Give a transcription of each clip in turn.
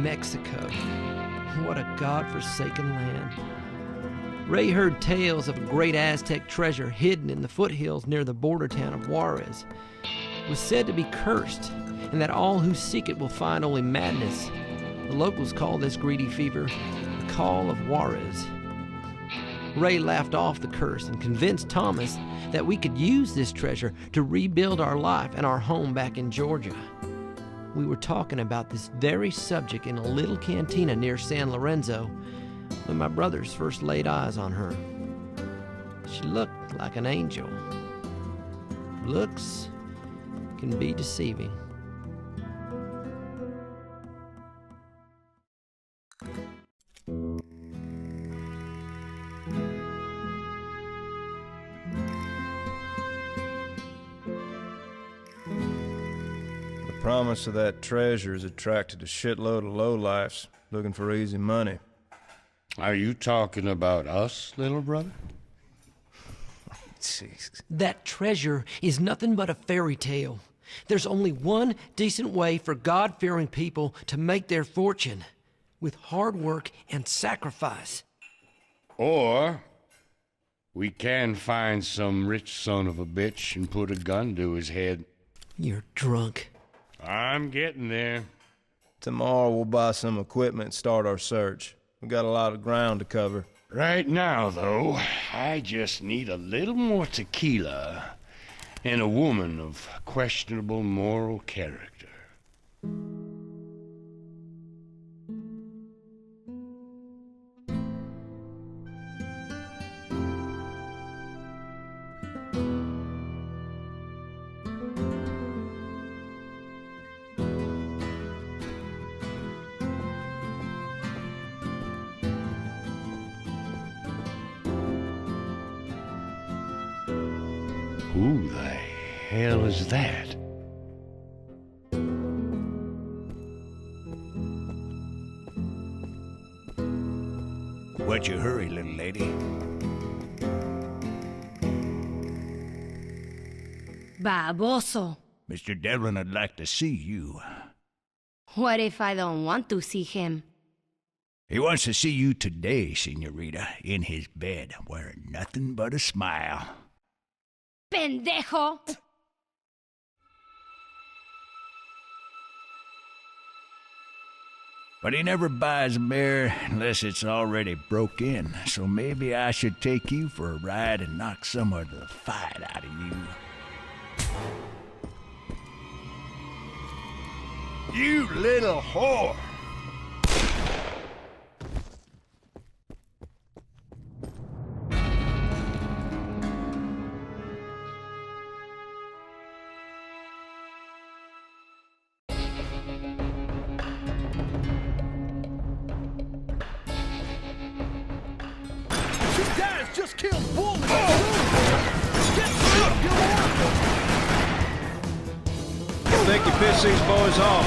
Mexico. What a god-forsaken land. Ray heard tales of a great Aztec treasure hidden in the foothills near the border town of Juarez. It was said to be cursed, and that all who seek it will find only madness. The locals call this greedy fever the Call of Juarez. Ray laughed off the curse and convinced Thomas that we could use this treasure to rebuild our life and our home back in Georgia. We were talking about this very subject in a little cantina near San Lorenzo when my brothers first laid eyes on her. She looked like an angel. Looks can be deceiving. The promise of that treasure has attracted a shitload of lowlifes looking for easy money. Are you talking about us, little brother? Jeez. That treasure is nothing but a fairy tale. There's only one decent way for God-fearing people to make their fortune, with hard work and sacrifice. Or we can find some rich son of a bitch and put a gun to his head. You're drunk. I'm getting there. Tomorrow we'll buy some equipment and start our search. We got a lot of ground to cover. Right now, though, I just need a little more tequila and a woman of questionable moral character. Who the hell is that? What's your hurry, little lady? Baboso. Mr. Devlin would like to see you. What if I don't want to see him? He wants to see you today, senorita, in his bed, wearing nothing but a smile. Pendejo! But he never buys a mare unless it's already broke in, so maybe I should take you for a ride and knock some of the fight out of you. You little whore! Just killed Bully! Get through! I think you pissed these boys off.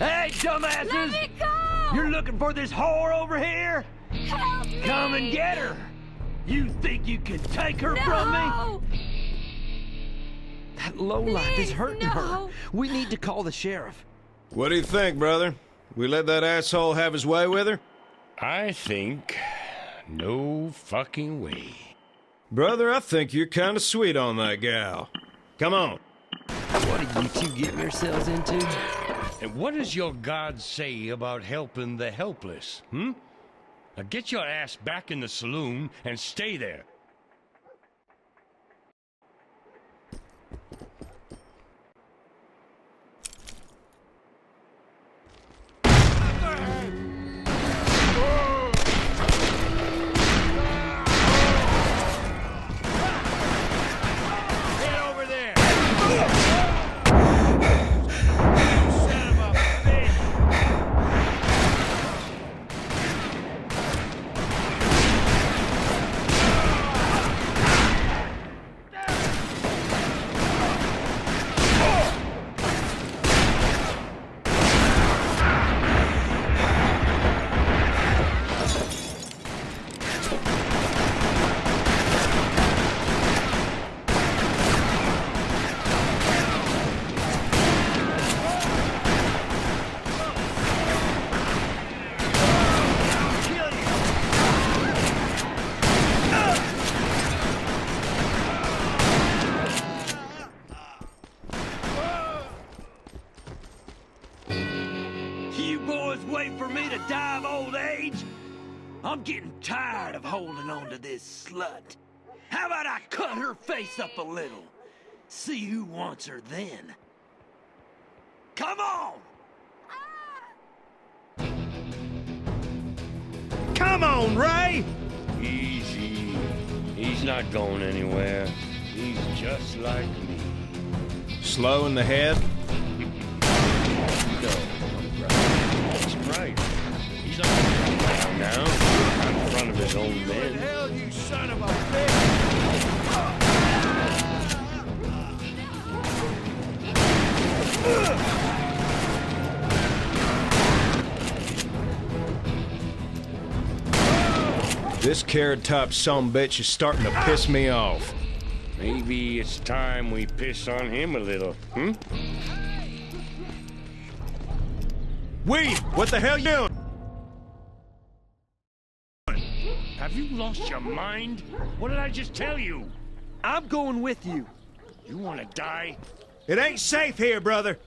Hey, dumbasses! Let me go! You're looking for this whore over here? Help me! Come and get her! You think you can take her from me? No! That lowlife is Please, hurting her. no. We need to call the sheriff. What do you think, brother? We let that asshole have his way with her? I think no fucking way. Brother, I think you're kind of sweet on that gal. Come on. What are you two getting yourselves into? And what does your God say about helping the helpless, Now get your ass back in the saloon and stay there. Get over there! Son of a bitch! You boys wait for me to die of old age? I'm getting tired of holding on to this slut. How about I cut her face up a little? See who wants her then. Come on! Come on, Ray! Easy. He's not going anywhere. He's just like me. Slow in the head? No, that's right. He's not going to come down now in front of his own men. Hell, you son of a bitch! This carrot-top sumbitch is starting to piss me off. Maybe it's time we piss on him a little, Weed! What the hell you doing? Have you lost your mind? What did I just tell you? I'm going with you. You want to die? It ain't safe here, brother.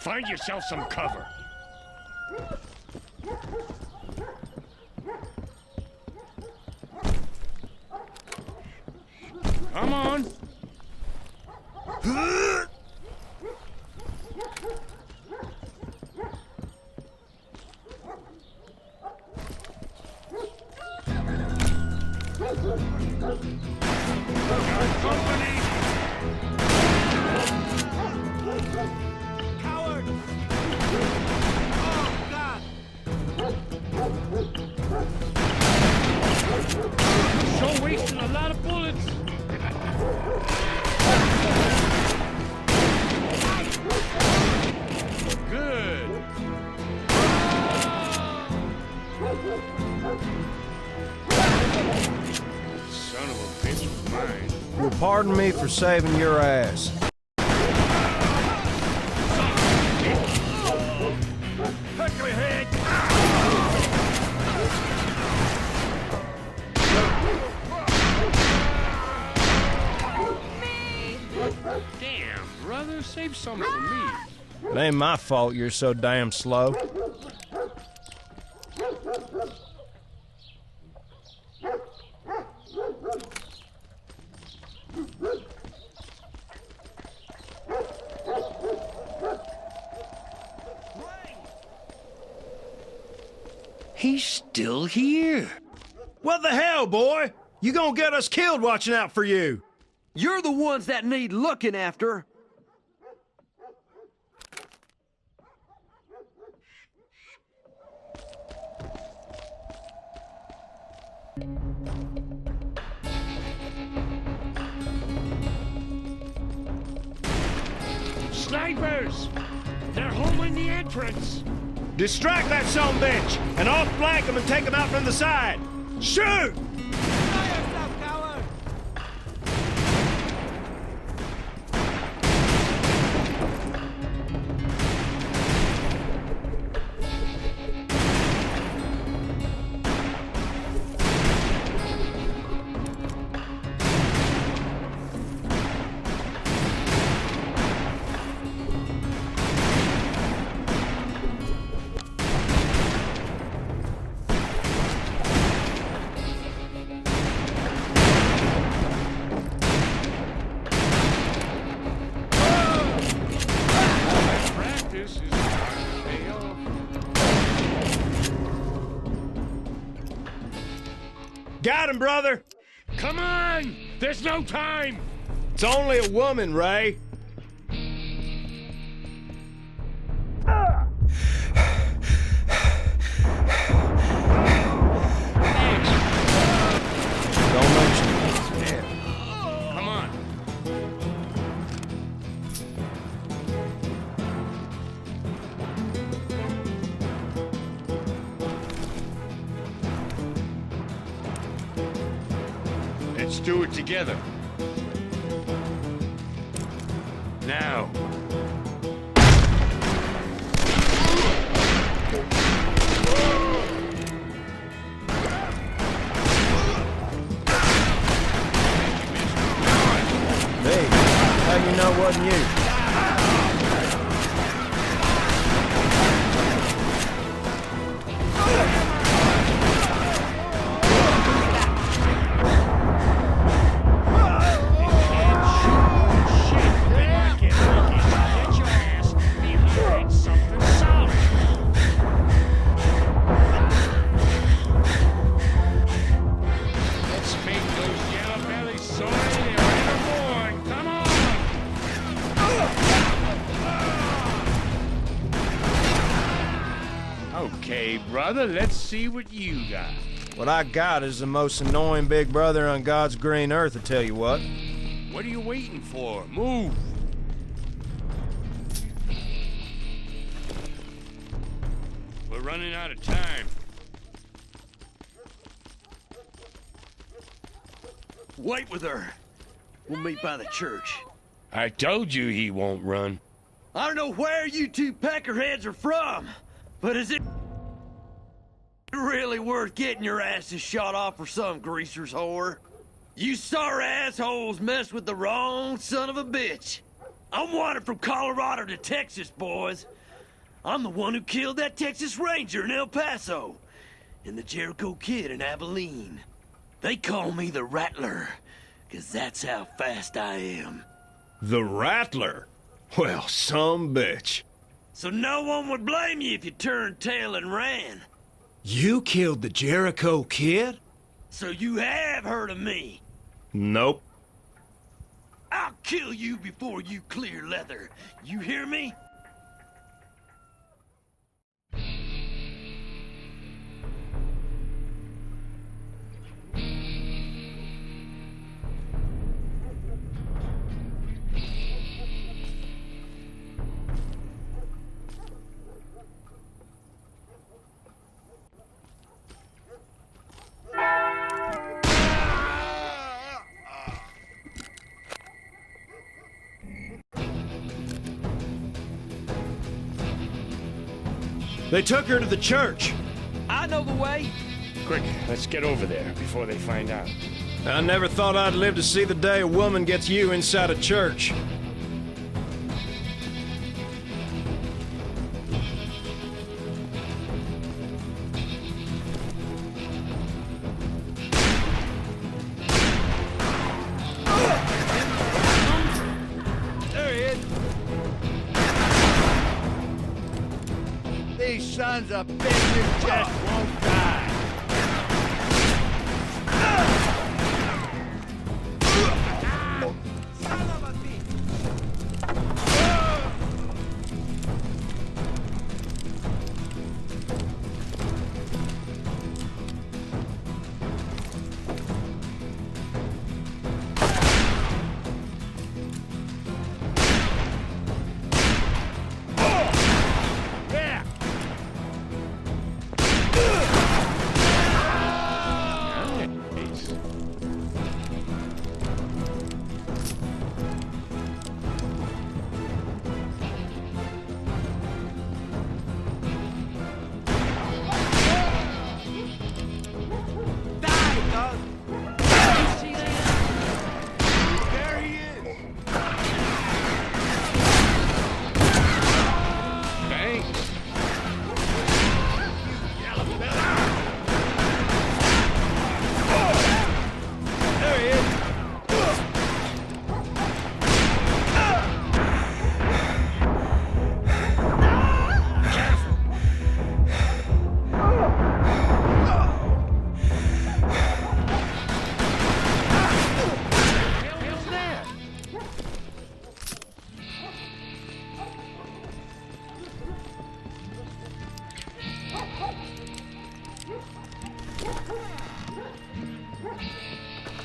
Find yourself some cover. Come on. Got company. Coward! Oh, God! Sure wasting a lot of bullets. Good. Son of a bitch was mine. Well, pardon me for saving your ass. Cut your head. Damn, brother, save some for me. It ain't my fault you're so damn slow. He's still here. What the hell, boy? You gonna get us killed watching out for you. You're the ones that need looking after. Snipers! They're holding the entrance! Distract that son-bitch, and off-flank them and take them out from the side. Shoot! Got him, brother! Come on! There's no time! It's only a woman, Ray. Don't mention it. Yeah. Come on. Let's do it together. Now. Hey, how you know it wasn't you? Okay, brother, let's see what you got. What I got is the most annoying big brother on God's green earth, I tell you what. What are you waiting for? Move! We're running out of time. Wait with her. We'll meet by the church. I told you he won't run. I don't know where you two peckerheads are from, but is it really worth getting your asses shot off for some greaser's whore? You sorry assholes messed with the wrong son of a bitch. I'm wanted from Colorado to Texas, boys. I'm the one who killed that Texas Ranger in El Paso, and the Jericho Kid in Abilene. They call me the Rattler, 'cause that's how fast I am. The Rattler? Well, some bitch. So no one would blame you if you turned tail and ran. You killed the Jericho Kid? So you have heard of me. Nope. I'll kill you before you clear leather. You hear me? They took her to the church. I know the way. Quick, let's get over there before they find out. I never thought I'd live to see the day a woman gets you inside a church. There he is. These sons of bitches just won't die.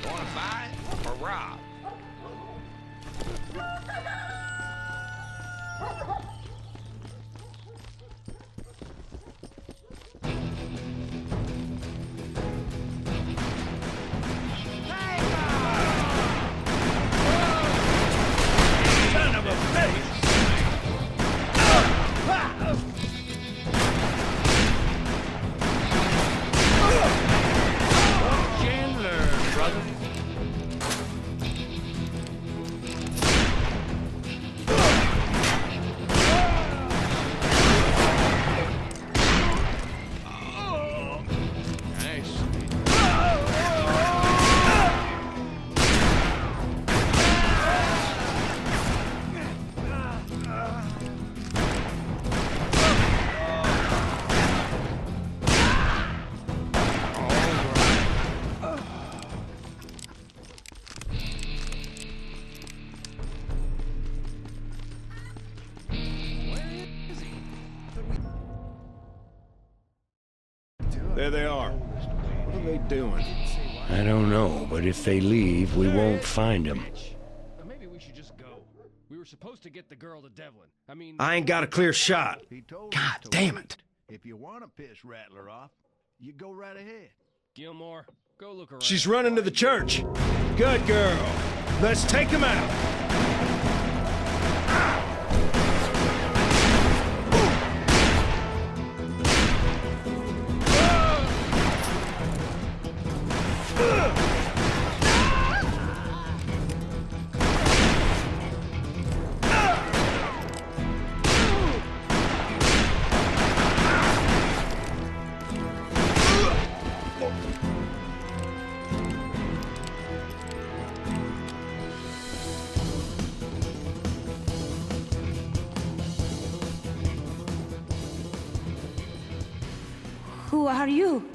Wanna buy or rob? Son of a bitch! Chandler, brother. Nice. There they are. What are they doing? I don't know, but if they leave, we won't find them. Maybe we should just go. We were supposed to get the girl to Devlin. I mean, I ain't got a clear shot. God damn it! If you want to piss Rattler off, you go right ahead. Gilmore, go look around. She's running to the church. Good girl. Let's take them out. Who are you?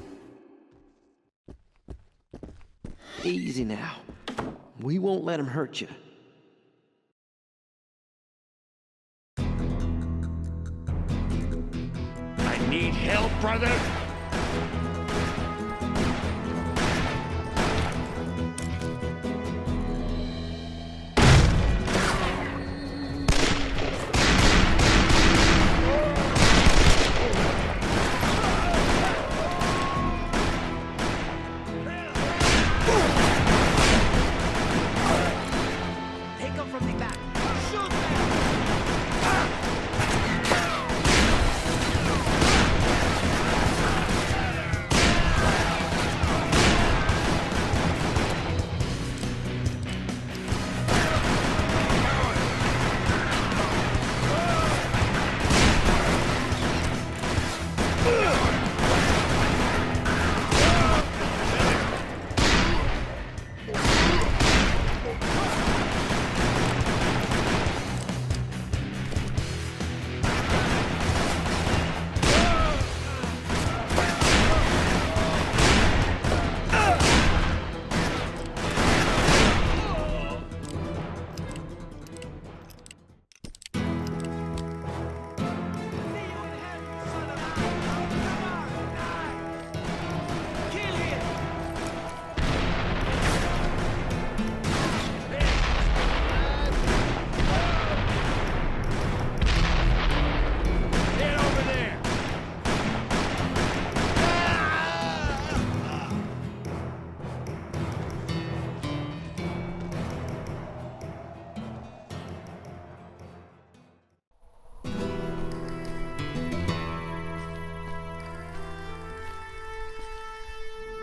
Easy now. We won't let him hurt you. I need help, brother. Take him from the back. Shoot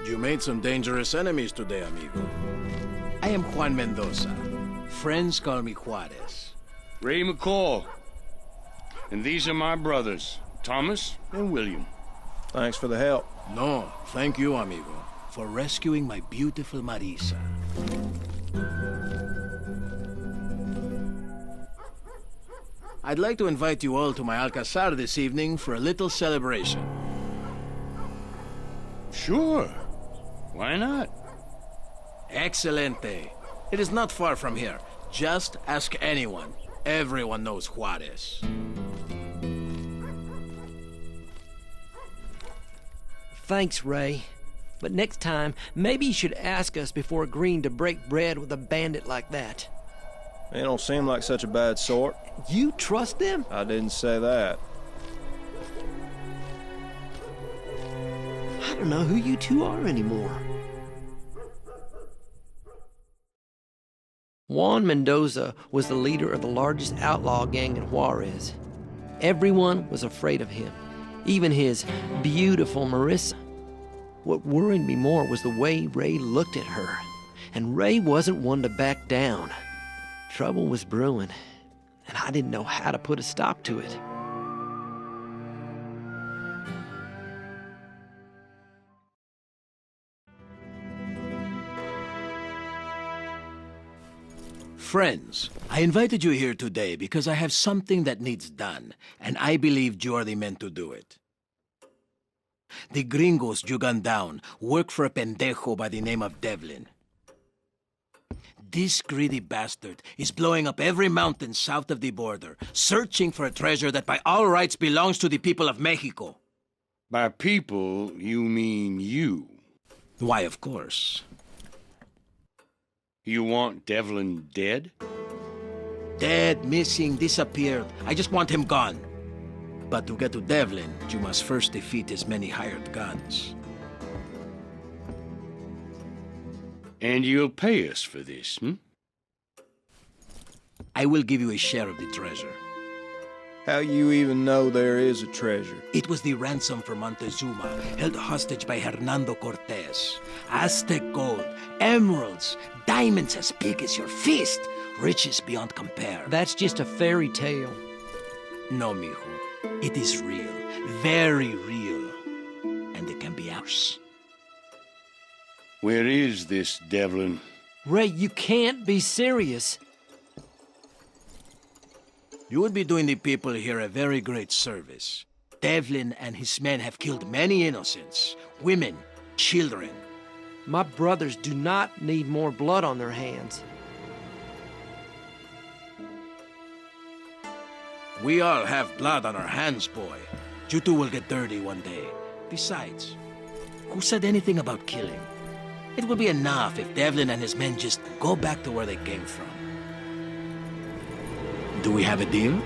You made some dangerous enemies today, amigo. I am Juan Mendoza. Friends call me Juarez. Ray McCall. And these are my brothers, Thomas and William. Thanks for the help. No, thank you, amigo, for rescuing my beautiful Marisa. I'd like to invite you all to my Alcazar this evening for a little celebration. Sure. Why not? Excelente. It is not far from here. Just ask anyone. Everyone knows Juarez. Thanks, Ray. But next time, maybe you should ask us before agreeing to break bread with a bandit like that. They don't seem like such a bad sort. You trust them? I didn't say that. I don't know who you two are anymore. Juan Mendoza was the leader of the largest outlaw gang in Juarez. Everyone was afraid of him, even his beautiful Marissa. What worried me more was the way Ray looked at her. And Ray wasn't one to back down. Trouble was brewing, and I didn't know how to put a stop to it. Friends, I invited you here today because I have something that needs done, and I believe you are the men to do it. The gringos you gunned down work for a pendejo by the name of Devlin. This greedy bastard is blowing up every mountain south of the border, searching for a treasure that by all rights belongs to the people of Mexico. By people, you mean you. Why, of course. You want Devlin dead? Dead, missing, disappeared. I just want him gone. But to get to Devlin, you must first defeat his many hired guns. And you'll pay us for this, hmm? I will give you a share of the treasure. How you even know there is a treasure? It was the ransom for Montezuma, held hostage by Hernando Cortez. Aztec gold, emeralds, diamonds as big as your fist, riches beyond compare. That's just a fairy tale. No, mijo. It is real, very real, and it can be ours. Where is this Devlin? Ray, you can't be serious. You would be doing the people here a very great service. Devlin and his men have killed many innocents, women, children. My brothers do not need more blood on their hands. We all have blood on our hands, boy. You two will get dirty one day. Besides, who said anything about killing? It will be enough if Devlin and his men just go back to where they came from. Do we have a deal?